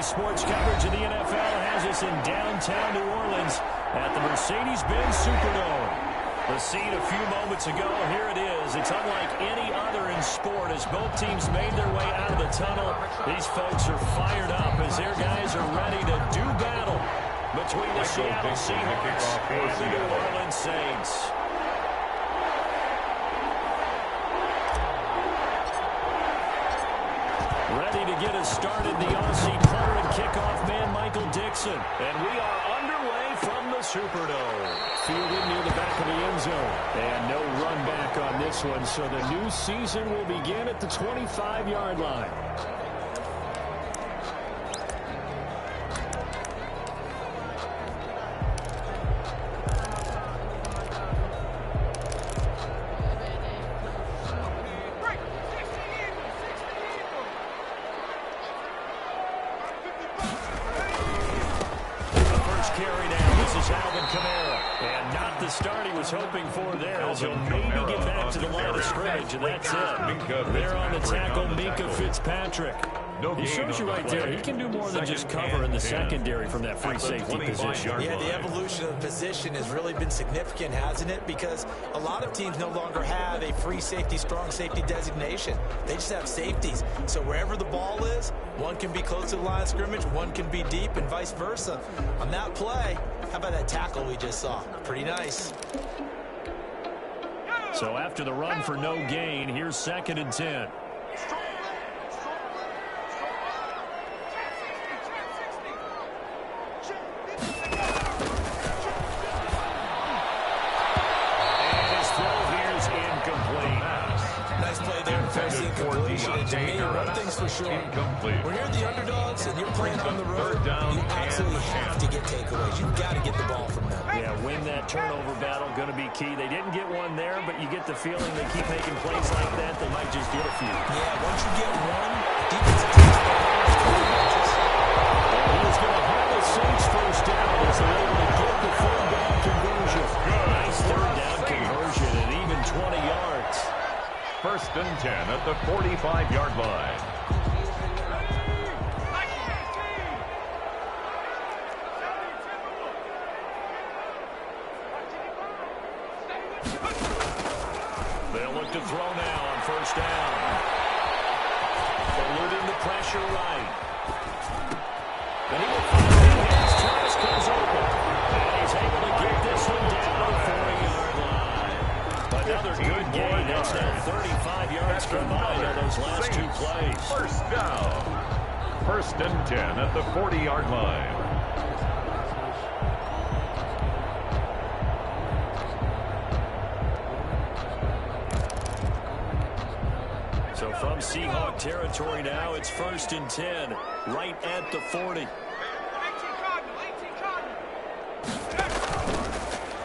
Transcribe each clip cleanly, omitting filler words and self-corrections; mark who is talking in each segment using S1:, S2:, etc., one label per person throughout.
S1: sports coverage of the NFL has us in downtown New Orleans at the Mercedes-Benz Superdome. The scene a few moments ago, here it is. It's unlike any other in sport as both teams made their way out of the tunnel. These folks are fired up as their guys are ready to do battle between the Seattle Seahawks and the New Orleans Saints. Ready to get us started, the Aussie punter and kickoff man, Michael Dixon. And we are underway from the Superdome. Fielded near the back of the end zone. And no run back on this one, so the new season will begin at the 25-yard line. Hoping for there as he'll maybe get back to the line of scrimmage, and that's it. There on the tackle, Minkah Fitzpatrick. He shows you right there, he can do more than just cover in the secondary from that free safety position.
S2: Yeah, the evolution of the position has really been significant, hasn't it? Because a lot of teams no longer have a free safety, strong safety designation. They just have safeties. So wherever the ball is, one can be close to the line of scrimmage, one can be deep, and vice versa. On that play, how about that tackle we just saw? Pretty nice.
S1: So after the run for no gain, here's 2nd and 10.
S2: When you're the underdogs and you're playing on the road, you absolutely have to get takeaways. You've got to get the ball from them.
S1: Yeah, win that turnover battle, going to be key. They didn't get one there, but you get the feeling they keep making plays like that, they might just get a few.
S2: Yeah, once you get one, defensive teams
S1: and he's going to have the Saints first down as they're able to get the third down conversion. Nice third down conversion and even 20 yards.
S3: 1st and 10 at the 45-yard line.
S1: They'll look to throw now on 1st down. Eluding the pressure right. And he will find it as Travis comes open. And he's able to get this one down the 40-yard line. Another good gain. That's now 35 yards combined on those last two plays.
S3: 1st down. 1st and 10 at the 40-yard line.
S1: So from Seahawk territory now, it's 1st and 10, right at the 40.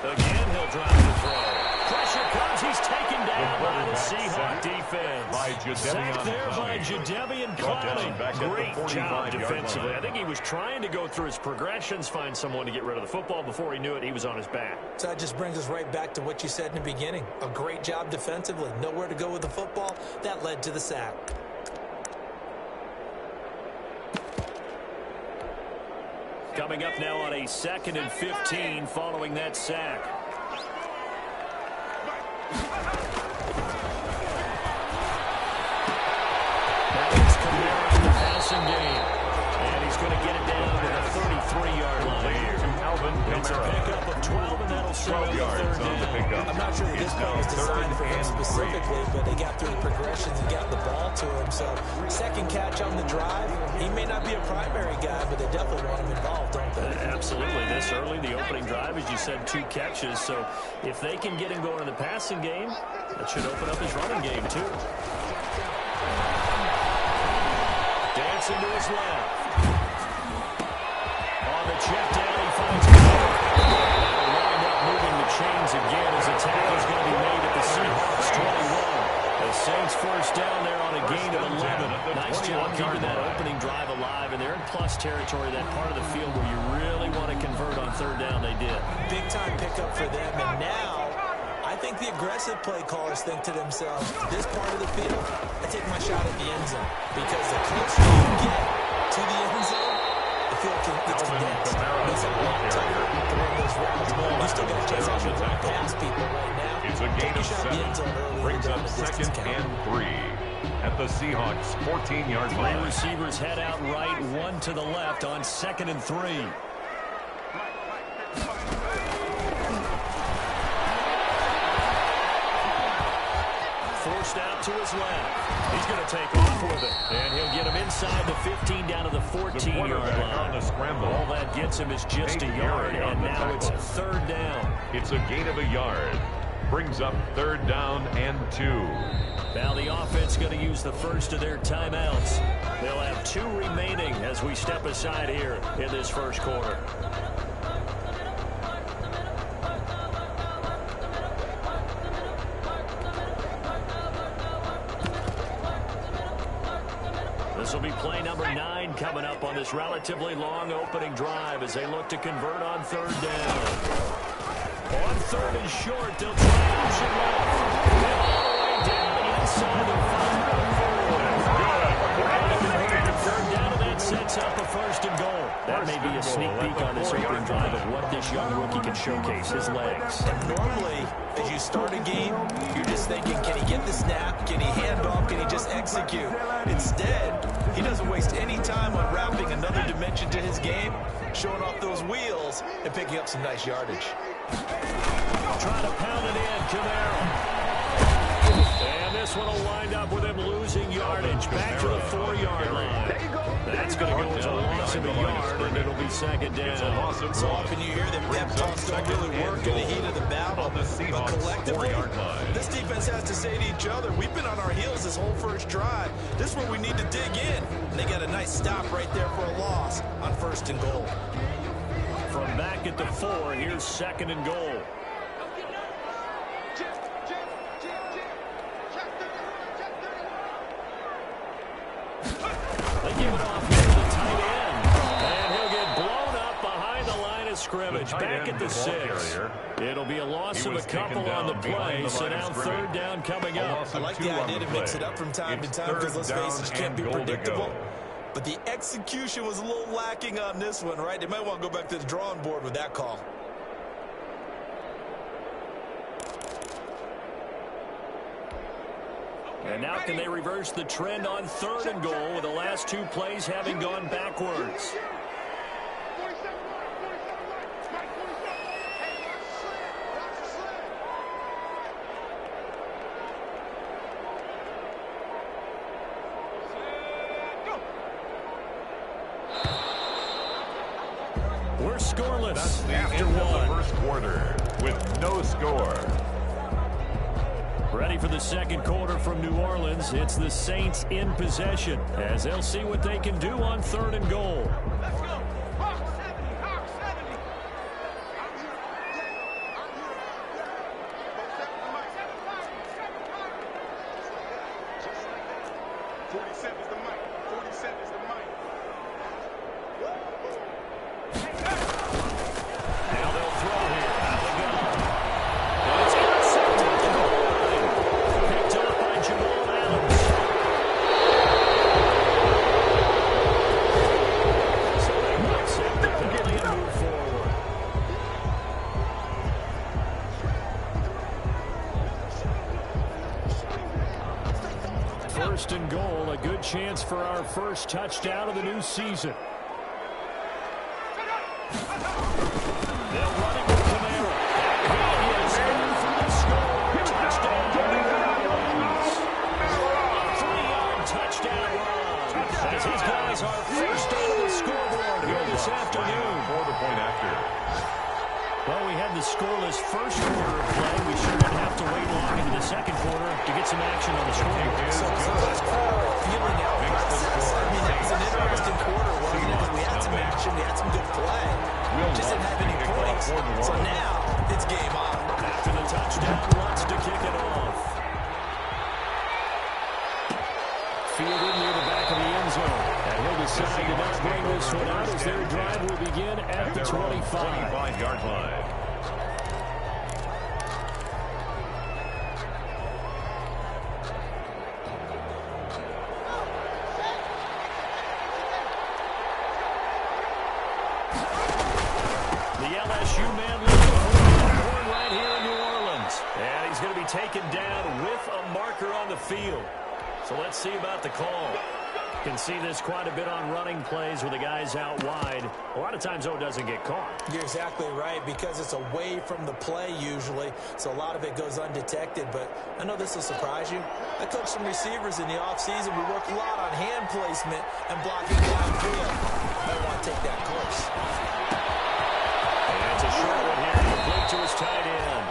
S1: Again, he'll drop the throw. Pressure comes. He's taken down by the Seahawk defense. Sacked there by Jadeveon Clowney. Great job defensively. I think he was trying to go through his progressions, find someone to get rid of the football. Before he knew it, he was on his back.
S2: So that just brings us right back to what you said in the beginning. A great job defensively. Nowhere to go with the football. That led to the sack.
S1: Coming up now on a 2nd and 15 following that sack. That is Kamara in the passing game. And he's going to get it down to the 33-yard line here. It's a pickup of 12, and that'll start on the 3rd down.
S2: I'm not sure that this play was designed for him specifically, but they got through the progressions and got the ball to him. So 2nd catch on the drive. He may not be a primary guy, but they definitely want him involved, don't they?
S1: Absolutely. This early, the opening drive, as you said, 2 catches. So if they can get him going in the passing game, that should open up his running game, too. Dancing to his left. On the check down, he finds lined up moving the chains again as a tackle is going to be made at the Seahawks 21. The Saints 1st down there on a gain of 11. Nice job keeping that opening drive alive, and they're in plus territory, that part of the field where you really want to convert on 3rd down. They did.
S2: Big time pickup for them, and now I think the aggressive play callers think to themselves, this part of the field, I take my shot at the end zone, because the closer you get to the end zone, the field gets condensed. It's a long time to run those routes. You still got a chance to actually run past people right now.
S3: It's a gain of 7. Brings up 2nd and 3 at the Seahawks' 14-yard line.
S1: Three receivers head out right, one to the left on 2nd and 3. Forced out to his left. He's going to take off with it. And he'll get him inside the 15 down to the 14-yard line. All that gets him is just a yard, and now it's 3rd down.
S3: It's a gain of a yard. Brings up 3rd down and 2.
S1: Now the offense going to use the first of their timeouts. They'll have 2 remaining as we step aside here in this first quarter. This will be play number 9 coming up on this relatively long opening drive as they look to convert on 3rd down. On 3rd and short, they'll try option left. And all the way down inside the 3rd down, and that sets up a 1st and goal. That may be a sneak peek on this opening drive of what this young rookie can showcase, his legs.
S2: And normally, as you start a game, you're just thinking, can he get the snap? Can he hand off? Can he just execute? Instead, he doesn't waste any time unwrapping another dimension to his game, showing off those wheels, and picking up some nice yardage.
S1: Trying to pound it in, Camaro. And this one will wind up with him losing yardage back to the 4-yard line. That's going to go as a loss of a yard, and it'll be 2nd down.
S2: So often you hear that pep talks don't really work in the heat of the battle, but collectively, this defense has to say to each other, we've been on our heels this whole first drive. This is where we need to dig in. And they got a nice stop right there for a loss on 1st and goal.
S1: From back at the 4, here's 2nd and goal. They give it off here to the tight end. And he'll get blown up behind the line of scrimmage. Back at the 6. It'll be a loss of a couple on the play, so now 3rd down coming up.
S2: I like the idea to mix it up from time to time because let's face it, you can't be predictable. But the execution was a little lacking on this one, right? They might want to go back to the drawing board with that call.
S1: And now can they reverse the trend on 3rd and goal with the last 2 plays having gone backwards? We're scoreless after 1.
S3: The first quarter with no score.
S1: Ready for the 2nd quarter from New Orleans. It's the Saints in possession as they'll see what they can do on 3rd and goal. First and goal, a good chance for our first touchdown of the new season. They'll run it with Camaro. He is in for the score. Touchdown. 3-yard touchdown run. As his guys are first out of the scoreboard here this afternoon.
S3: For the point after.
S1: Well, we had the scoreless first quarter of play. We sure didn't have to wait long into the 2nd quarter to get some action on the scoreboard.
S2: So first quarter, feeling out process. I mean, that was an interesting quarter, wasn't it? We had some action, we had some good play. Just didn't have any points. So now, it's game on.
S1: After the touchdown, wants to kick it off. Fielded near the back of the end zone. And he'll decide to not bring this one out as their drive will begin at the 25-yard line. marker on the field. So let's see about the call. Can see this quite a bit on running plays with the guys out wide. A lot of times, though, it doesn't get caught.
S2: You're exactly right, because it's away from the play usually, so a lot of it goes undetected. But I know this will surprise you. I coached some receivers in the offseason. We work a lot on hand placement and blocking downfield. I want to take that course.
S1: And it's a short one here, complete to his tight end.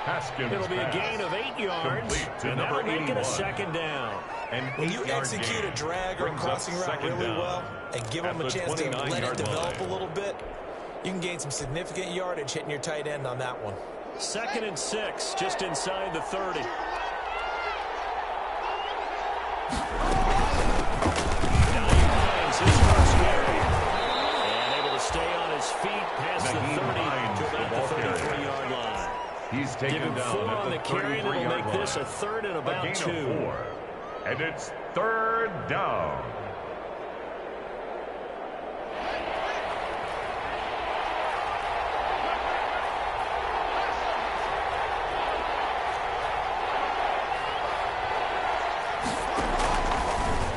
S3: Haskins
S1: It'll be a gain of 8 yards, and that'll make it a second down.
S2: When you execute a drag or a crossing route really well and give them a chance to let it develop a little bit, you can gain some significant yardage hitting your tight end on that one.
S1: 2nd and 6, just inside the 30. Now he finds his first carry. And able to stay on his feet past the 30 to about the 33-yard line.
S3: He's taken down
S1: 4 on the carry, and it'll make this a 3rd and about 2.
S3: And it's 3rd down.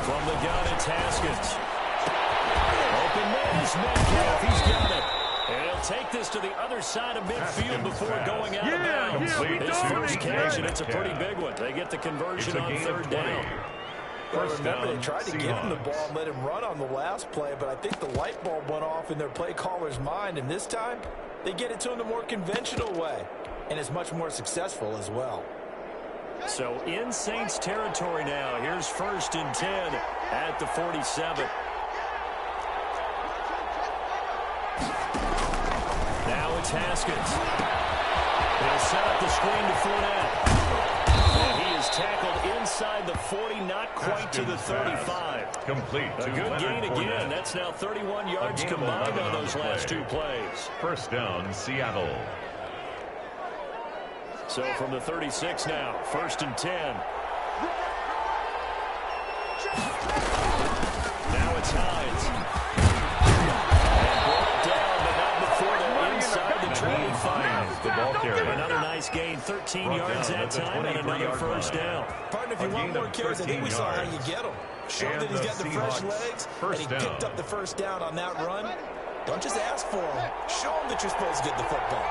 S1: From the gun, it's Haskins. Open man is Metcalf. He's got it. And he'll take this to the other side of midfield before going out of bounds. His first catch, and it's a pretty big one. They get the conversion on 3rd down.
S2: First down, they tried to give him the ball and let him run on the last play, but I think the light bulb went off in their play caller's mind, and this time they get it to him the more conventional way, and it's much more successful as well.
S1: So in Saints territory now. Here's 1st and 10 at the 47. Now it's Haskins. He'll set up the screen to Fournette. And he is tackled inside the 40, not quite to the 35.
S3: Complete.
S1: A good gain again. That's now 31 yards combined on those last 2 plays.
S3: 1st down, Seattle.
S1: So from the 36 now, 1st and 10. Now it's Hines. And brought down, but not before they're inside the 25.
S3: The ball carrier.
S1: Another nice gain, 13 yards that time, and another 1st down.
S2: Partner, if you want more carries, I think we saw how you get them. Show that he's got the fresh legs, and he picked up the 1st down on that run. Don't just ask for him. Show him that you're supposed to get the football.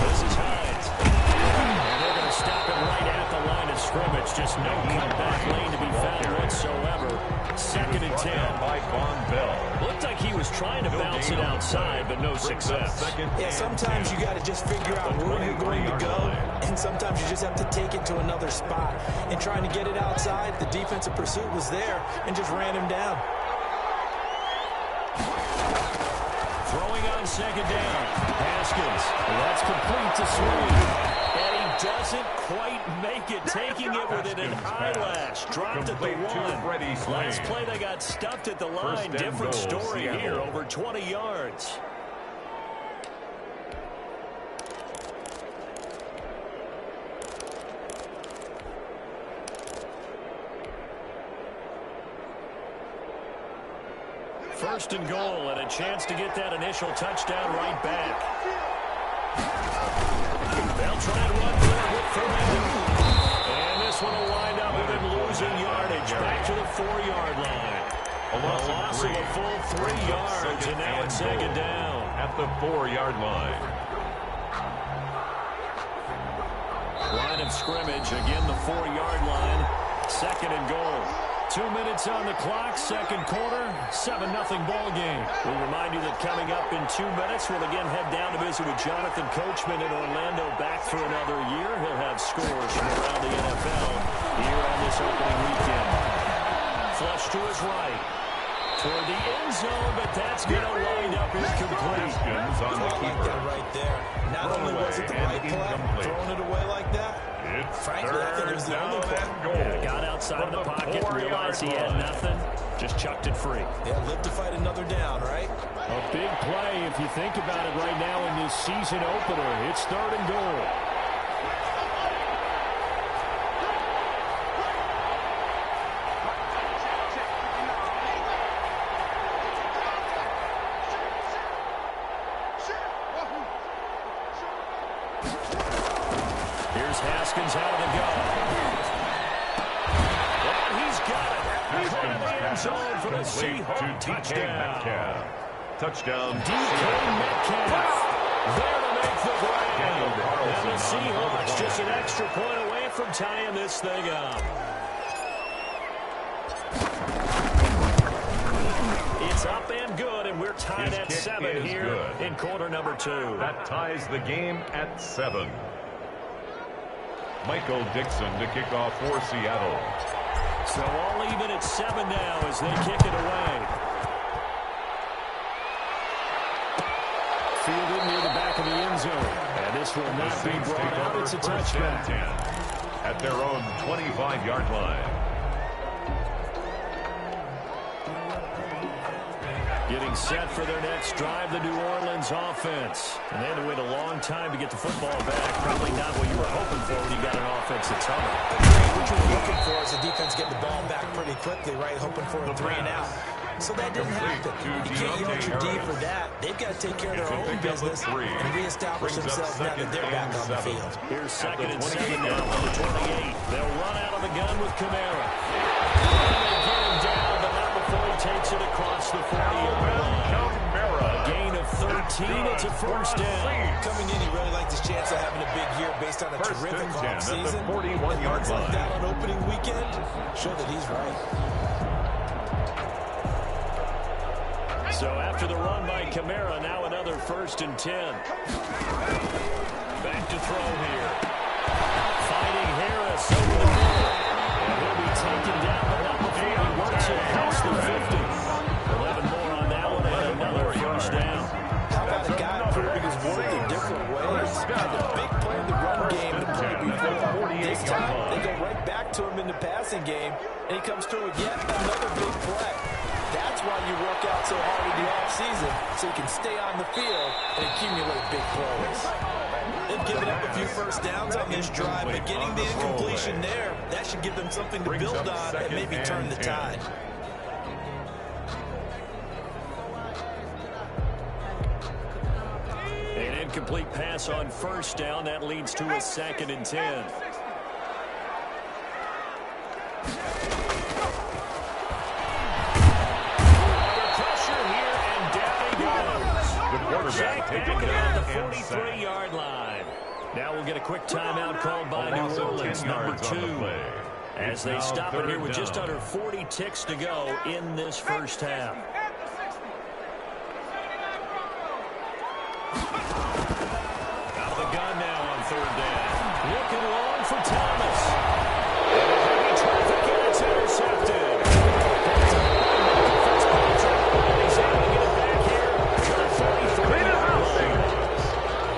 S1: This is Hines. And they're going to stop him right at the line of scrimmage. Just no cutback lane to be found whatsoever. 2nd and 10.
S3: By Von Bell.
S1: Looked like he was trying to bounce it outside, but no success.
S2: Yeah, sometimes you got to just figure out where you're going to go, and sometimes you just have to take it to another spot. And trying to get it outside, the defensive pursuit was there and just ran him down.
S1: Throwing on 2nd down. Haskins. That's complete to Sweet. And he doesn't quite make it. Taking it with an eyelash. Dropped at the 1. Last play they got stuffed at the line. Different story here. Over 20 yards. First and goal, and a chance to get that initial touchdown right back. They'll try and run for it with Fournette. And this one will wind up with him losing yardage back to the 4-yard line. A loss of a full 3 yards, and now it's 2nd down.
S3: At the 4-yard line.
S1: Line of scrimmage, again the 4-yard line. 2nd and goal. 2 minutes on the clock, 2nd quarter, 7-0 ball game. We remind you that coming up in 2 minutes, we'll again head down to visit with Jonathan Coachman in Orlando, back for another year. He'll have scores from around the NFL here on this opening weekend. Flush to his right, toward the end zone, but that's going to wind up incomplete.
S3: On the keeper.
S2: Right there. Not only was it the right play, throwing it away like that, frankly, I think it was the only play.
S1: Yeah, got outside of the pocket, realized he had nothing, just chucked it free.
S2: Yeah, live to fight another down, right?
S1: A big play if you think about it right now in this season opener. It's 3rd and goal. Here's Haskins out of the gun. And he's got it. He's in the end zone for the Seahawks touchdown.
S3: Touchdown.
S1: DK Metcalf there to make the grab. And the Seahawks just an extra point away from tying this thing up. It's up and good, and we're tied at 7 here in quarter number 2.
S3: That ties the game at 7. Michael Dixon to kick off for Seattle.
S1: So all even at 7 now as they kick it away. Fielded near the back of the end zone. And this will not be brought out. It's a touchback.
S3: At their own 25-yard line.
S1: Getting set for their next drive, the New Orleans offense. And they had to wait a long time to get the football back. Probably not what you were hoping for when you got an offense that's humming.
S2: What you were looking for is the defense getting the ball back pretty quickly, right? Hoping for a 3 and out. So that didn't happen. You can't yell at your D for that. They've got to take care of their own business and reestablish themselves now that they're back on the field.
S1: Here's 2nd and 7 now on the 28. They'll run out of the gun with Kamara. Get him down, but not before he takes it across the 40-yard line. A gain of 13. It's a first down.
S2: Coming in, he really liked his chance of having a big year based on a terrific offseason.
S3: 41-yard line.
S2: Like that on opening weekend, show that he's right.
S1: So after the run by Kamara, now another 1st and 10. Back to throw here. Fighting Harris over the middle. And he'll be taken down, but not before he works it past the 50. 11 more on that one and another first down.
S2: How about a guy proving his worth in different ways? Had a big play in the run game to play before. This time, they go right back to him in the passing game, and he comes through with yet another big play. That's why you work out so hard in the offseason, so you can stay on the field and accumulate big plays. They've given up a few first downs on this drive, but getting the incompletion there, that should give them something to build on and maybe turn the tide.
S1: An incomplete pass on first down. That leads to a 2nd and 10. Back at the 43-yard line. Now we'll get a quick timeout called by New Orleans, number 2. As they stop it here with just under 40 ticks to go in this first half. Out of the gun now on 3rd down. Looking long for Thomas. And traffic, and it's intercepted. He's able to get it back here to the 43-yard line.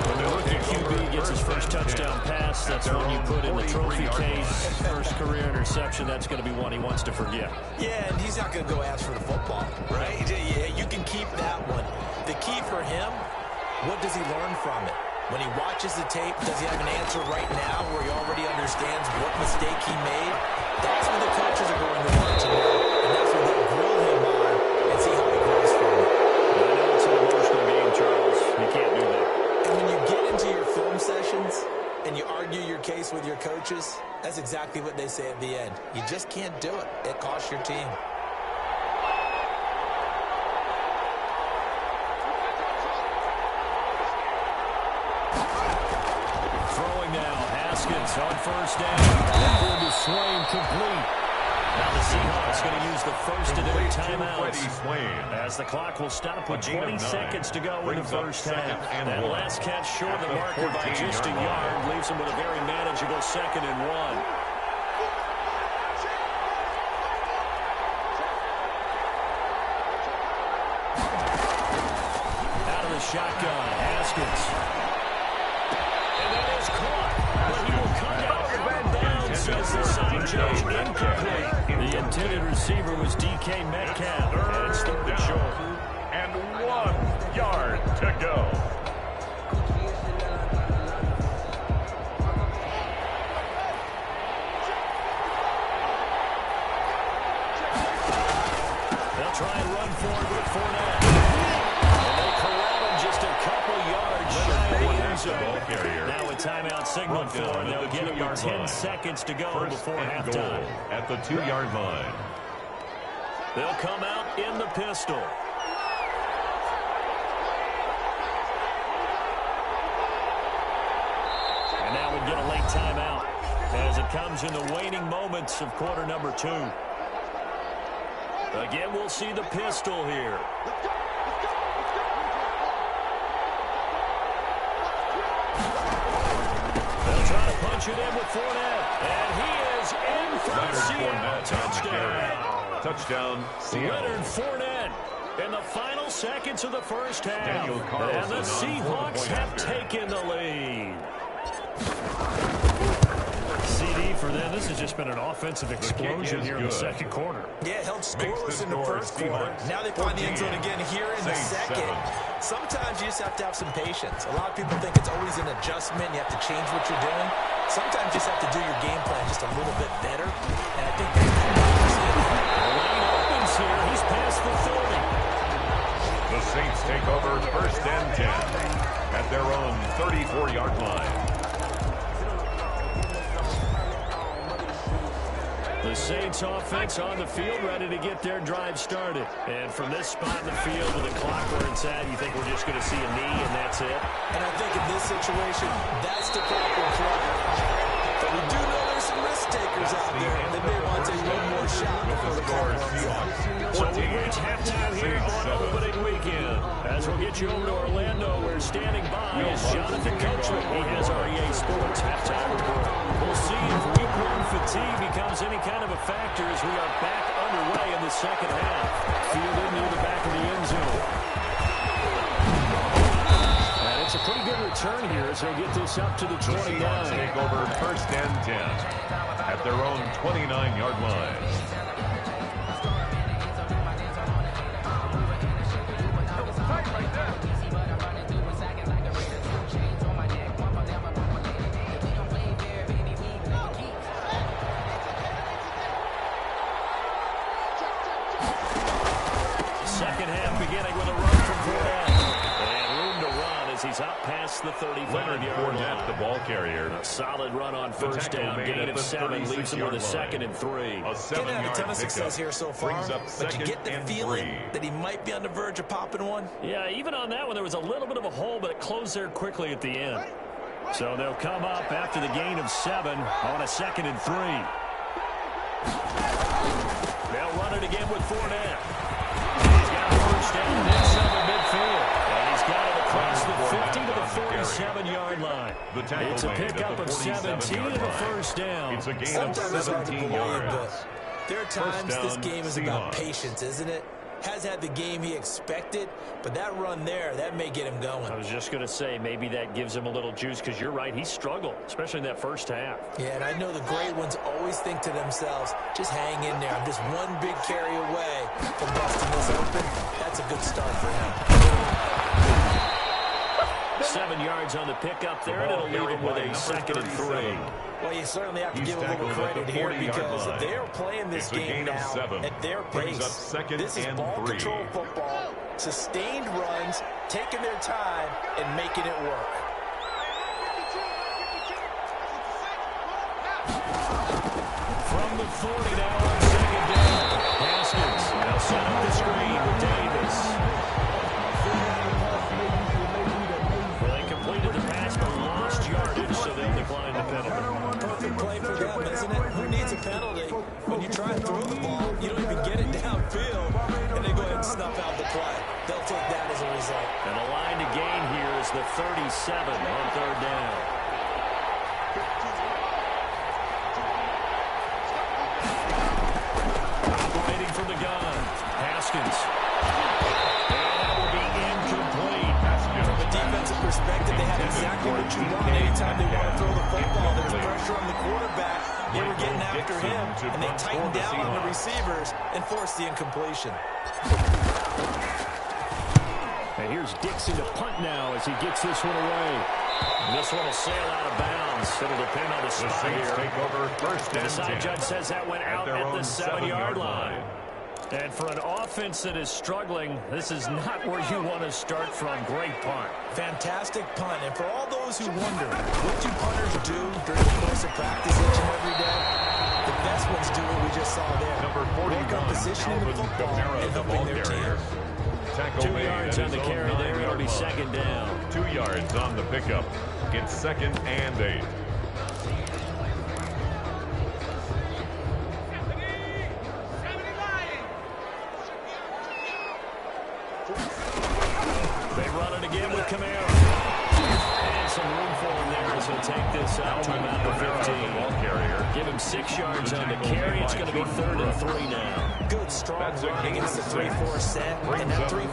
S1: When they look at QB gets his first touchdown pass, that's one you put in the trophy case. First career interception, that's going to be one he wants to forget.
S2: Yeah, and he's not going to go ask for the football, right? Yeah, you can keep that one. The key for him, what does he learn from it? When he watches the tape, does he have an answer right now where he already understands what mistake he made? That's what the coaches are going to want to know, and that's what they'll grill him on and see how he grows from it.
S1: I know it's an emotional game, Charles. You can't do that.
S2: And when you get into your film sessions and you argue your case with your coaches, that's exactly what they say at the end. You just can't do it. It costs your team.
S1: Throwing now, Haskins on first down. Going to Swain, complete. Now the Seahawks going to use the first of their timeouts as the clock will stop with 20 seconds to go in the first half. That last catch short of the marker by just a yard leaves them with a very manageable 2nd and 1. Out of the shotgun, Haskins. And that is caught, but he will come out of bounds, says the sign judge, incomplete. The intended receiver was DK Metcalf, and it's 3rd and short.
S3: And 1 yard to go.
S1: They'll try and run forward with Fournette. And they corral him just a couple yards shy of the end zone. Now it's timeout signal for, and they'll get it with 10 seconds to go before halftime.
S3: At the 2-yard line.
S1: They'll come out in the pistol. And now we'll get a late timeout as it comes in the waning moments of quarter number 2. Again, we'll see the pistol here. They'll try to punch it in with Fournette. And he is in for a Seattle touchdown.
S3: Touchdown, Seattle.
S1: Leonard Fournette in the final seconds of the first half. And the Seahawks have taken the lead. CD for them. This has just been an offensive explosion here in the second quarter.
S2: Yeah, held scoreless in the first quarter. Now they find the end zone again here in the second. Sometimes you just have to have some patience. A lot of people think it's always an adjustment. You have to change what you're doing. Sometimes you just have to do your game plan just a little bit better. And I think that's
S1: Lane opens here. He's past the 30.
S3: The Saints take over 1st and 10 at their own 34-yard line.
S1: The Saints offense on the field, ready to get their drive started. And from this spot in the field with the clock where it's at, you think we're just going to see a knee and that's it?
S2: And I think in this situation, that's the proper play. But we do know there's some risk takers out there that may want to take one more shot before the clock runs out.
S1: So we reach halftime here on opening weekend. As we'll get you over to Orlando, where standing by is Jonathan Coachman. He has our EA Sports halftime report. We'll see if week 1 fatigue becomes any kind of a factor as we are back underway in the second half. Fielded near the back of the end zone. And it's a pretty good return here as they'll get this up to the 29.
S3: The Seahawks take over 1st and 10 at their own 29-yard line.
S1: He's out past the 35-yard line.
S3: The ball carrier.
S1: A solid run on first down. Gain of 7 leaves him with a 2nd and 3.
S2: Didn't have a ton of success here so far, but you get the feeling that he might be on the verge of popping one.
S1: Yeah, even on that one, there was a little bit of a hole, but it closed there quickly at the end. So they'll come up after the gain of 7 on a 2nd and 3. They'll run it again with Fournette. He's got a first down inside the midfield. Got it across the 50 to the 47-yard line. It's a pickup of 17 and a first down.
S3: It's a gain of 17 yards.
S2: There are times this game is about patience, isn't it? Has had the game he expected, but that run there, that may get him going.
S1: I was just going to say, maybe that gives him a little juice, because you're right, he struggled, especially in that first half.
S2: Yeah, and I know the great ones always think to themselves, just hang in there. I'm just one big carry away from busting this open. That's a good start for him.
S1: 7 yards on the pickup there, and it'll leave him with a 2nd and 3.
S2: Well, you certainly have to give a little credit here because they're playing this game now at their pace. This is ball control football, sustained runs, taking their time, and making it work.
S1: From the 40 now on 2nd down. Haskins now set up the screen with Davis. Completed the pass, but lost yardage, so they'll decline the penalty.
S2: Perfect play for them, isn't it? Who needs a penalty? When you try and throw the ball, you don't even get it downfield, and they go ahead and snuff out the play. They'll take that as a result. And
S1: the line to gain here is the 37 on 3rd down. Operating from the gun, Haskins.
S2: Perspective, they had exactly what you want. Anytime they want to throw the football, there's pressure on the quarterback. They were getting after him, and they tightened down on the receivers and forced the incompletion.
S1: And here's Dixon to punt now as he gets this one away. And this one will sail out of bounds. It'll depend on the spot here.
S3: Take over 1st and 10.
S1: The side judge says that went out at the 7-yard line. And for an offense that is struggling, this is not where you want to start from. Great punt.
S2: Fantastic punt. And for all those who wonder, what do punters do during the course of practice each and every day? The best ones do what we just saw there.
S3: Number 41,
S2: work on positioning the football and helping their team.
S1: 2 yards on the carry there. It'll be second down.
S3: 2 yards on the pickup. It's 2nd and 8.
S1: They run it again with Camaro. And some room for him there as he'll take this out to about the 15. Give him 6 yards on the carry. It's going to be 3rd and 3 now.
S2: Good, strong run against the 3-4 set. And that 3-4,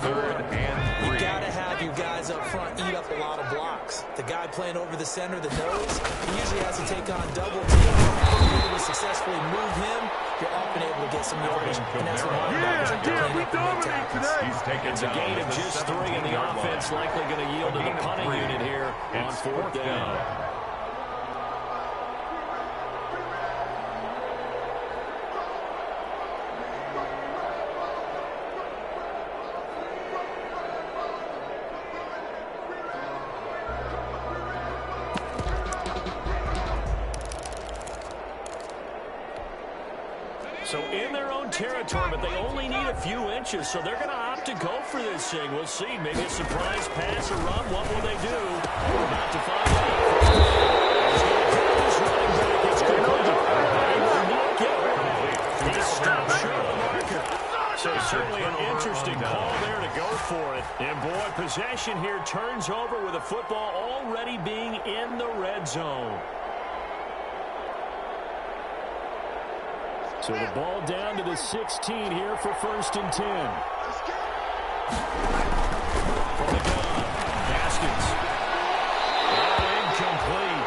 S2: you got to have your guys up front eat up a lot of blocks. The guy playing over the center, the nose, he usually has to take on double team. If you're able to successfully move him, you're often able to get some yardage. And that's what linebackers are doing. We dominate today.
S1: It's a gain of just 3, and the offense likely going to yield to the punting unit here on 4th down. So in their own territory, but they only need a few inches, so they're going to opt to go for this thing. We'll see. Maybe a surprise pass or run. What will they do? We're about to find out. He's running back. It's good. He's stopped short of the marker. So certainly an interesting call there to go for it. And boy, possession here turns over with the football already being in the red zone. So the ball down to the 16 here for 1st and 10. From the gun, Haskins. Incomplete.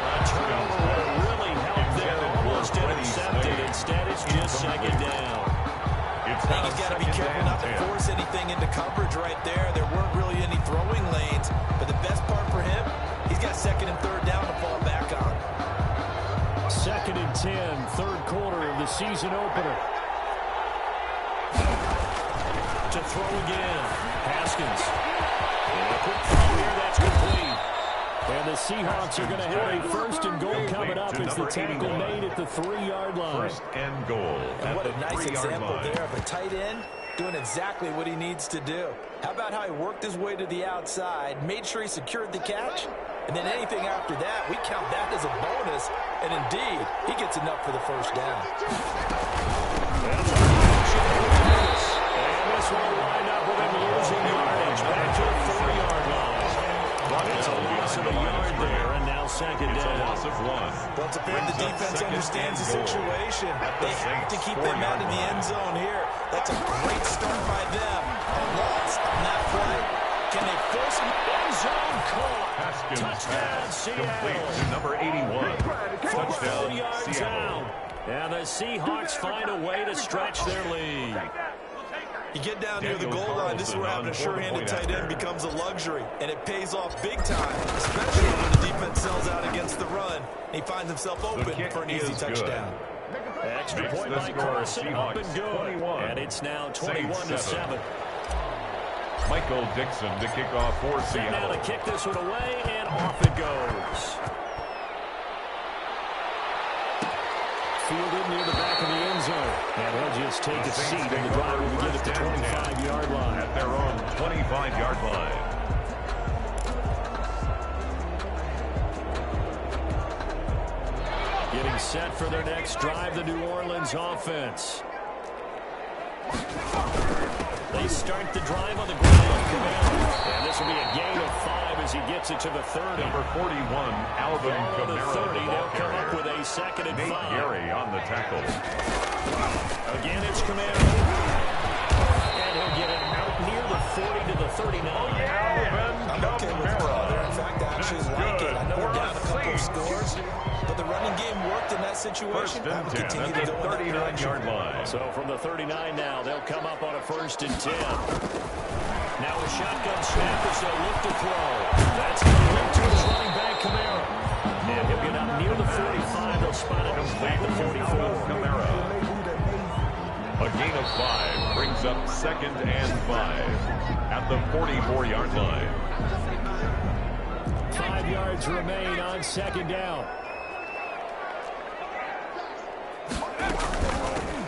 S1: A turnover will really help there. Almost intercepted. Instead, it's just 2nd down.
S2: I think he's got to be careful not to force anything into coverage right there. There weren't really any throwing lanes. But the best part for him, he's got 2nd and 3rd down to fall back on.
S1: 2nd and 10, 3rd quarter of the season opener. To throw again, Haskins. And a quick throw here, that's complete. And the Seahawks are going to have a 1st and goal coming up as the tackle made at the 3-yard line.
S3: 1st and goal.
S2: And what a nice example there of a tight end doing exactly what he needs to do. How about how he worked his way to the outside, made sure he secured the catch, and then anything after that, we count that as a bonus. And indeed, he gets enough for the 1st down.
S1: And this one lined up with him losing yardage back to the 4-yard line. It's a loss of a yard there, and now 2nd down.
S3: Loss of 1.
S2: Well, it's apparent the defense understands the situation. They have to keep them out in the end zone here. That's a great start by them. A loss on that play. Can they force an end zone call?
S3: Haskins
S1: Touchdown,
S3: complete
S1: Seattle.
S3: to number 81.
S1: 4
S3: Touchdown,
S1: yards
S3: Seattle.
S1: out. And the Seahawks find a way to stretch their lead.
S2: You get down near the goal line, this is where having a sure-handed tight end becomes a luxury, and it pays off big time, especially when the defense sells out against the run, and he finds himself open for an easy touchdown.
S1: Extra point by Carson, up and good. And it's now 21-7.
S3: Michael Dixon to kick off for
S1: Set now
S3: Seattle.
S1: to kick this one away, and off it goes. Fielded near the back of the end zone. And he'll just take a seat, and the driver will get it to the 25-yard line.
S3: At their own 25-yard line.
S1: Getting set for their next drive, the New Orleans offense. They start the drive on the ground. And this will be a gain of 5 as he gets it to the 30.
S3: Number 41, Alvin
S1: The
S3: Kamara,
S1: 30,
S3: the ball
S1: they'll come up
S3: carrier.
S1: with a 2nd and
S3: Nate
S1: 5.
S3: Gary on the tackle.
S1: Again, it's Camaro. And he'll get it out near the 40 to the 39.
S2: I'm okay with the call there. In fact, I actually like it. I know we're down a couple of scores, but the running game worked in that situation. I will continue to go in that direction.
S3: 39-yard line.
S1: So from the 39 now, they'll come up on a 1st and 10. Now a shotgun snap as they'll look to throw. That's complete to his running back, Camaro. And he'll get up near the 45. They'll spot it at the 44.
S3: Camara. A gain of 5 brings up 2nd and 5 at the 44-yard line.
S1: 5 yards remain on 2nd down.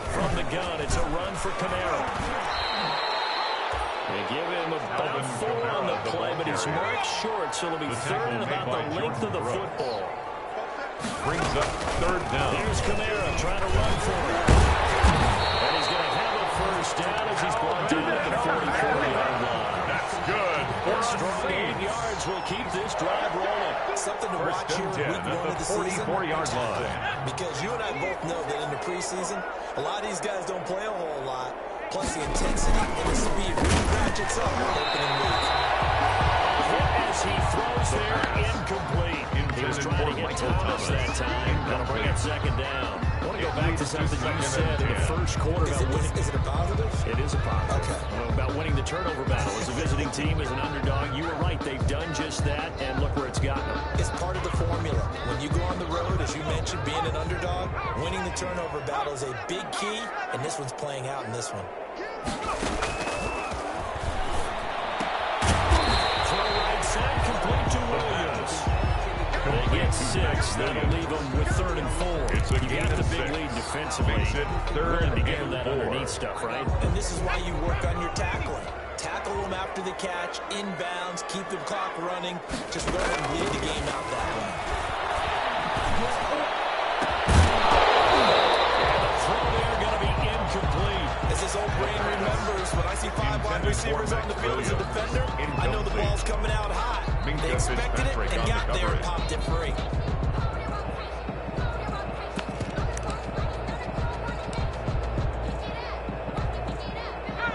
S1: From the gun, it's a run for Kamara. They give him about 4 on the play, but he's marked short, so it'll be 3rd and about the length of the football.
S3: Brings up 3rd down.
S1: Here's Kamara trying to run for it. And he's going to have a 1st down as he's brought down at the 44-yard line.
S3: That's good.
S1: A strong 8 yards will keep this drive rolling.
S2: Something to watch here in week 1 of the season.
S3: 44-yard line.
S2: Because you and I both know that in the preseason, a lot of these guys don't play a whole lot. Plus the intensity and the speed really ratchets up in opening week.
S1: As he throws there, incomplete. He was trying to get Thomas that time. Going to bring it 2nd down. I want to go back to something you said in the first quarter about winning.
S2: Is it a positive?
S1: It is a positive.
S2: Okay.
S1: About winning the turnover battle. As a visiting team, as an underdog, you were right. They've done just that, and look where it's gotten them.
S2: It's part of the formula. When you go on the road, as you mentioned, being an underdog, winning the turnover battle is a big key, and this one's playing out in this one.
S1: Complete to Williams. They get 6. That'll leave them with 3rd and 4. You got the big lead defensively.
S3: Makes it 3rd
S1: to give them
S3: and
S1: that
S3: 4.
S1: underneath stuff, right?
S2: And this is why you work on your tackling. Tackle them after the catch, inbounds, keep the clock running. Just go ahead and bleed the game out that way.
S1: The throw there going to be incomplete.
S2: As this old brain remembers, when I see 5 wide receivers on the field as a defender, I know the ball's coming out hot. They expected it and got there and popped it free.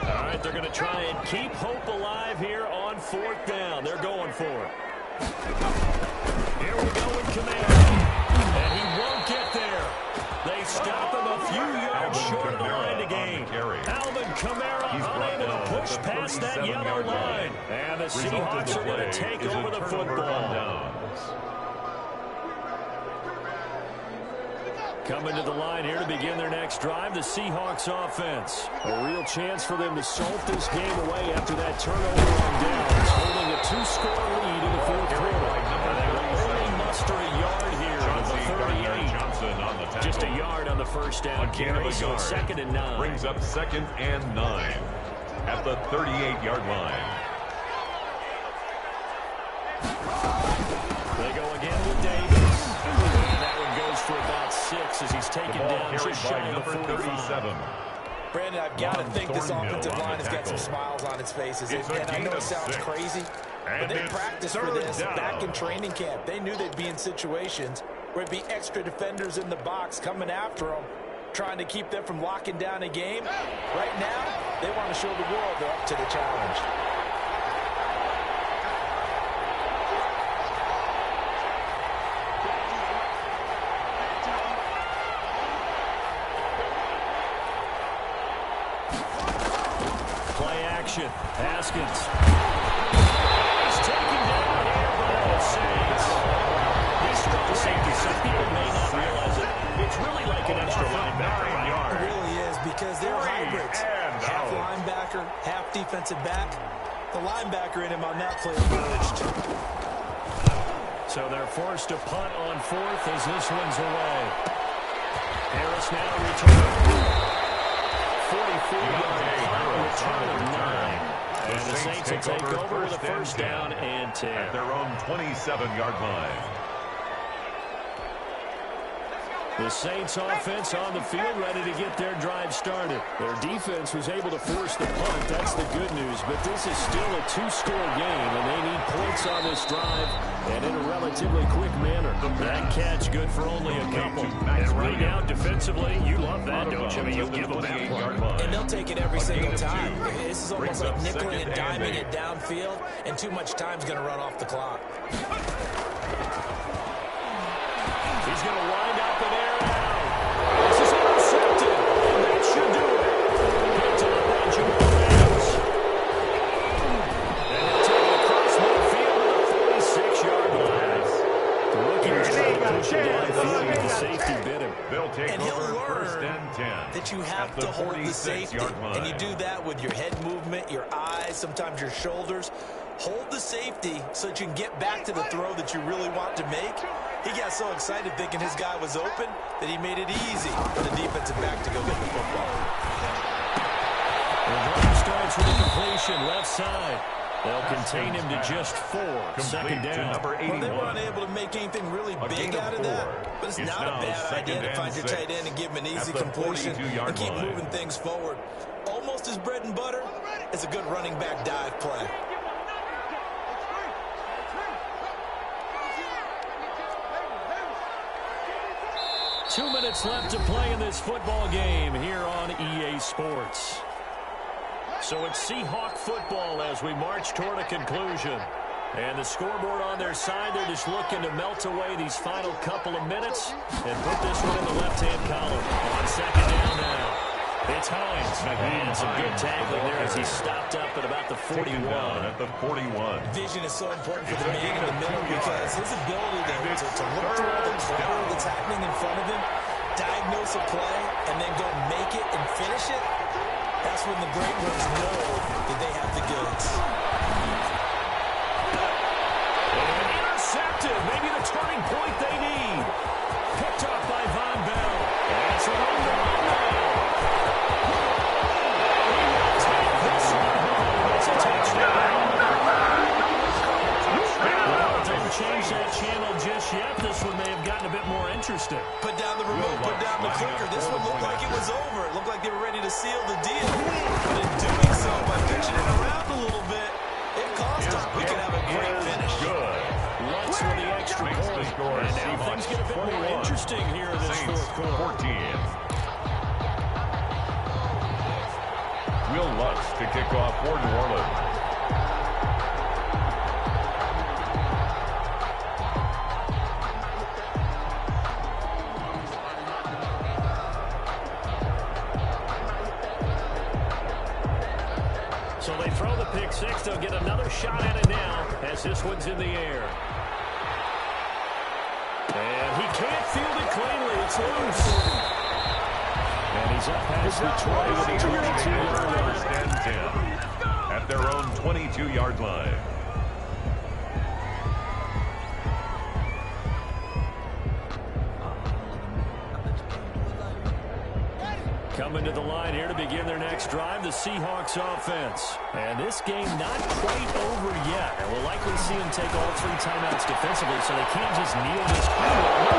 S1: All right, they're going to try and keep hope alive here on 4th down. They're going for it. Here we go with Kamara. And he won't get there. They stop him a few yards short of the line to gain. Alvin Kamara unable to push past that yellow line. And the Seahawks are going to take over the football. Coming to the line here to begin their next drive, the Seahawks offense. A real chance for them to salt this game away after that turnover on downs, holding a 2-score lead in the 4th quarter. They only muster a yard here at the 38. Just a yard on the 1st down carry, so it's 2nd and 9.
S3: Brings up 2nd and 9 at the 38-yard line.
S1: They go again with Davis. And that one goes for about 6 as he's taken down just shy of the 47.
S2: Brandon, I've got to think this offensive line has got some smiles on its faces. And I know it sounds crazy, but they practiced for this back in training camp. They knew they'd be in situations where it'd be extra defenders in the box coming after them, trying to keep them from locking down a game. Right now, they want to show the world they're up to the challenge.
S1: Haskins. He's taken down here by the Saints. He's strong safety. Some people may not realize it. It's really like an extra linebacker, right?
S2: It really is, because they're hybrids. Half linebacker, half defensive back. The linebacker in him on that play emerged.
S1: So they're forced to punt on 4th as this one's away. Harris now returns. 44-yard return of 9. And the Saints will take over with a 1st down and 10.
S3: At their own 27-yard line.
S1: The Saints offense on the field ready to get their drive started. Their defense was able to force the punt. That's the good news. But this is still a 2-score game, and they need points on this drive and in a relatively quick manner. That catch good for only a couple. And right now, defensively, you love that, don't you? I mean, you'll give them that play.
S2: And they'll take it every single time. This is almost like nickeling and diming it downfield, and too much time's going to run off the clock.
S1: He's going to wind up in air now. This is intercepted, and that should do it. Picked up by Jamal Adams. And he'll take it across midfield to the 46-yard line. The rookie Pushing downfield with the safety bit him.
S3: They'll take
S2: And
S3: over
S2: he'll
S3: first
S2: learn
S3: and 10.
S2: that you have to hold the safety. And you do that with your head movement, your eyes, sometimes your shoulders. Hold the safety so that you can get back to the throw that you really want to make. He got so excited thinking his guy was open that he made it easy for the defensive back to go get the football.
S1: The run starts with a completion left side. They'll contain him to just 4. Second down.
S3: Number 81.
S2: Well, they weren't able to make anything really big out of that, but it's not a bad idea to find your tight end and give him an easy completion and keep moving things forward. Almost his bread and butter is a good running back dive play.
S1: Two minutes left to play in this football game here on EA Sports. So it's Seahawk football as we march toward a conclusion. And the scoreboard on their side, they're just looking to melt away these final couple of minutes and put this one in the left-hand column. On second down now. It's Hines. And some good tackling there as he stopped up at about the 41.
S3: At the 41.
S2: Vision is so important for the man in the middle because his ability to look through all the clutter that's happening in front of him, diagnose a play, and then go make it and finish it, that's when the great ones know that they have the goods.
S1: And intercepted. Maybe the turning point they need. Picked off by Von Bell. And it's a run down now. Don't change that channel just yet. This one may have gotten a bit more interesting.
S2: Put down the remote, put down the clicker. This one looked like it was over. It looked like they were ready to seal the deal. But in doing so, by pitching it around a little bit, it cost them. We could have a great finish.
S3: Good.
S1: Lutz for the extra point. And now things get a bit more interesting here in this fourth quarter.
S3: 14. Will Lutz to kick off for New Orleans.
S1: So they throw the pick six. They'll get another shot at it now as this one's in the air. And he can't field it cleanly. It's loose. And he's up past the 20 with a 22-yard line.
S3: First and 10 at their own 22-yard line.
S1: Coming to the line here to begin their next drive, the Seahawks offense. And this game not quite over yet. And we'll likely see them take all 3 timeouts defensively, so they can't just kneel this crowd.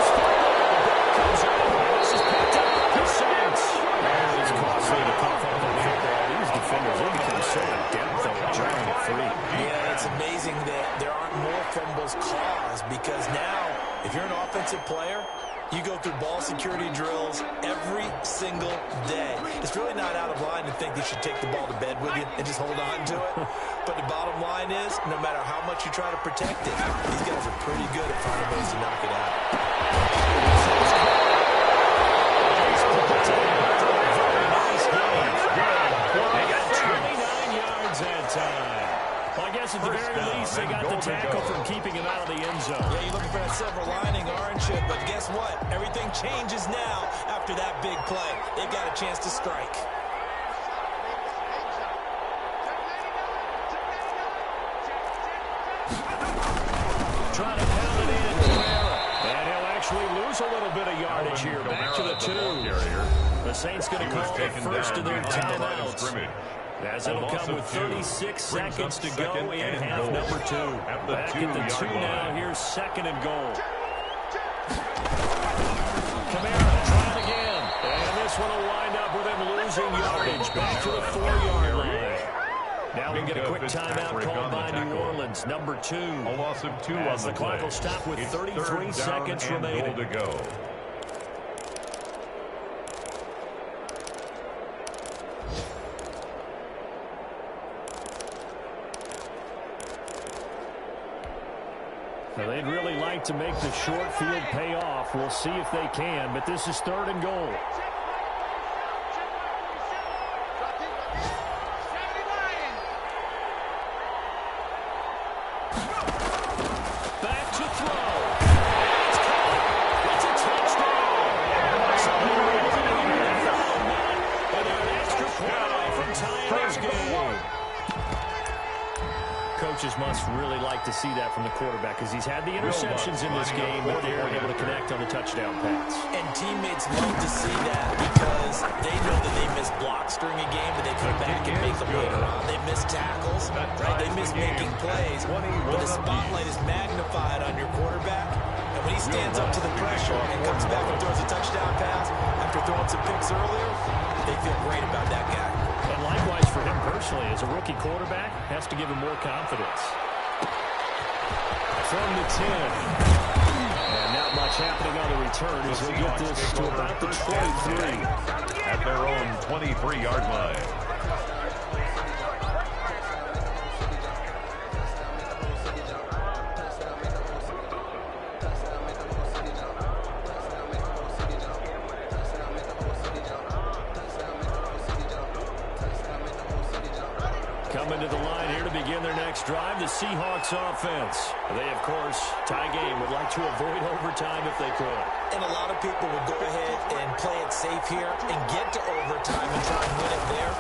S1: Comes out. This is picked up. He sinks. And it's costly to cough up the football. These defenders, they become so adept at drawing it free.
S2: Yeah, it's amazing that there aren't more fumbles caused because now, if you're an offensive player, you go through ball security drills every single day. It's really not out of line to think you should take the ball to bed with you and just hold on to it. But the bottom line is, no matter how much you try to protect it, these guys are pretty good at finding ways to knock it out.
S1: They got 29 yards that time. Well, I guess at the very least, they got the tackle from keeping him out of the end zone.
S2: Yeah, you're looking for that silver lining, aren't you? But guess what? Everything changes now after that big play. They got a chance to strike.
S1: Trying to pound it in, Camara. And he'll actually lose a little bit of yardage here. Back to the 2. The Saints going to call the first of their timeouts. As it'll come with 36 seconds to go in half number 2. Back at the 2 now. Here's second and goal. Camara trying again. And this one will wind up with him losing yardage. Back to the 4-yard line. Now we'll get a quick timeout called by New Orleans. Number 2.
S3: A loss of 2 on
S1: the clock will stop with 33 seconds remaining.
S3: To go.
S1: They'd really like to make the short field pay off. We'll see if they can, but this is third and goal. Back to throw. It's caught must really like to see that from the quarterback because he's had the interceptions in this game, but they weren't able to connect on the touchdown pass.
S2: And teammates love to see that because they know that they miss blocks during a game, but they come back and make them later on. They miss tackles, right? They miss making plays, but the spotlight is magnified on your quarterback. And when he stands up to the pressure and comes back and throws a touchdown pass after throwing some picks earlier, they feel great about that guy.
S1: And likewise for him personally, as a rookie quarterback, has to give him more confidence. From the 10. And not much happening on the return as he'll get this to about the 23.
S3: At their own 23-yard line.
S1: Coming to the line here to begin their next drive, the Seahawks offense. They, of course, tie game, would like to avoid overtime if they could.
S2: And a lot of people would go ahead and play it safe here and get to overtime and try and win it there.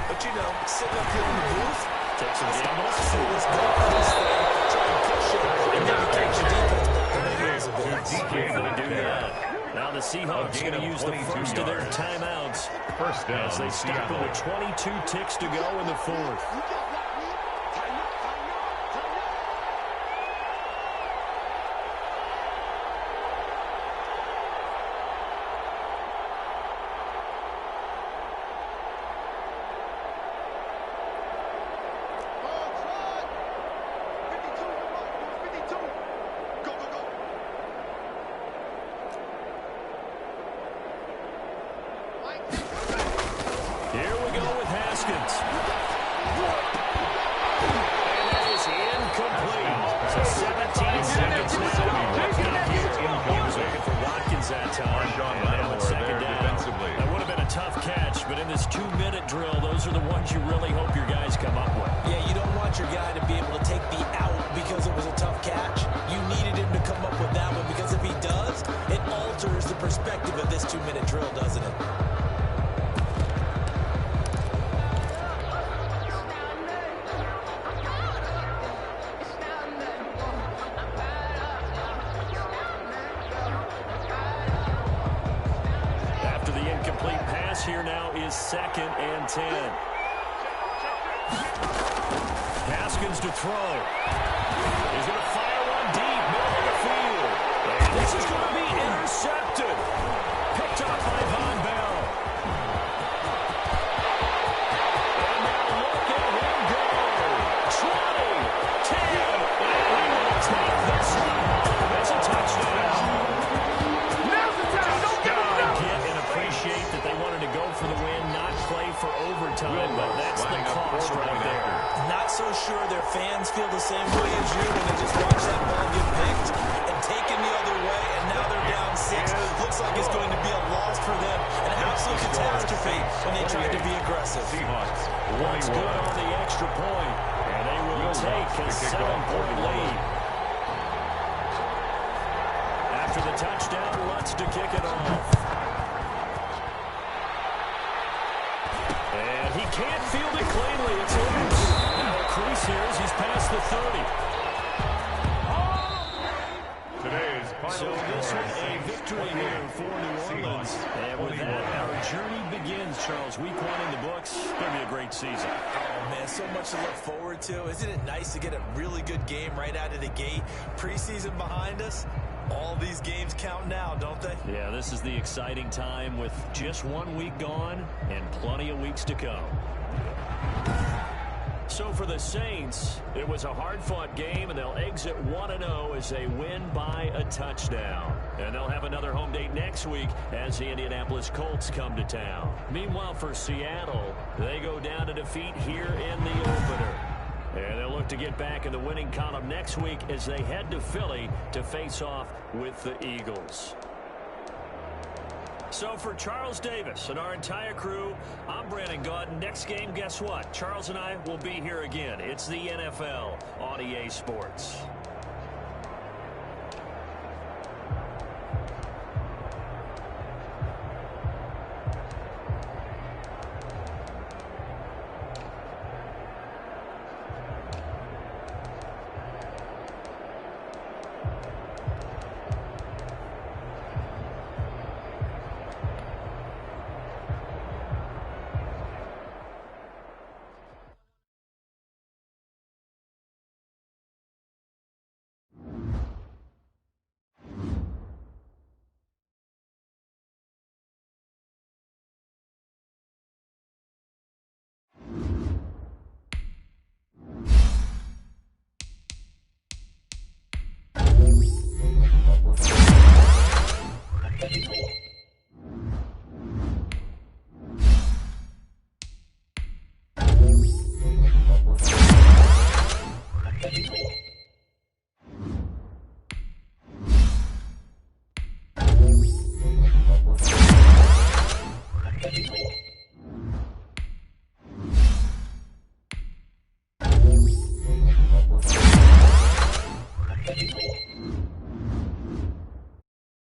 S2: But, you know, sitting up here in the booth,
S1: take some gambles.
S2: Let's go for this thing, try and push it, and maybe catch the defense back on the heels a bit.
S1: They do that. Now the Seahawks going to use the first of their timeouts
S3: First down,
S1: as they stop it with 22 ticks to go in the fourth. Here we go with Haskins. And that is incomplete. So 17 seconds now. He was looking for Watkins that time. And now it's second down. That would have been a tough catch, but in this 2-minute drill, those are the ones you really hope your guys come up with.
S2: Yeah, you don't want your guy to be able to take the out because it was a tough catch. You needed him to come up with that one because if he does, it alters the perspective of this 2-minute drill, doesn't it?
S1: Here now is 2nd and 10. Haskins to throw. He's going to fire one deep, middle of the field. And this is going to be intercepted. Picked up by Von Bell. And now look at him go. 20, 10, and he will take this one. That's a touchdown. That they wanted to go for the win, not play for overtime, but that's the cost right there.
S2: Not so sure their fans feel the same way as you when they just watch that ball get picked and taken the other way, and now they're down 6. Looks like it's going to be a loss for them, an absolute catastrophe when they tried to be aggressive.
S3: Seahawks,
S1: What's good on the extra point, and they will take a 7-point lead. After the touchdown, Lutz to kick it off. And he can't field it cleanly. It's loose. Now a crease here as he's past the 30.
S3: Today's
S1: So this one a victory here for New Orleans. And with that, our journey begins, Charles. Week 1 in the books. It's going to be a great season.
S2: Oh, man, so much to look forward to. Isn't it nice to get a really good game right out of the gate? Preseason behind us. All these games count now, don't they?
S1: Yeah, this is the exciting time with just 1 week gone and plenty of weeks to come. So for the Saints, it was a hard-fought game, and they'll exit 1-0 as they win by a touchdown. And they'll have another home date next week as the Indianapolis Colts come to town. Meanwhile, for Seattle, they go down to defeat here in the opener. And they'll look to get back in the winning column next week as they head to Philly to face off with the Eagles. So for Charles Davis and our entire crew, I'm Brandon Gaudin. Next game, guess what? Charles and I will be here again. It's the NFL on EA Sports.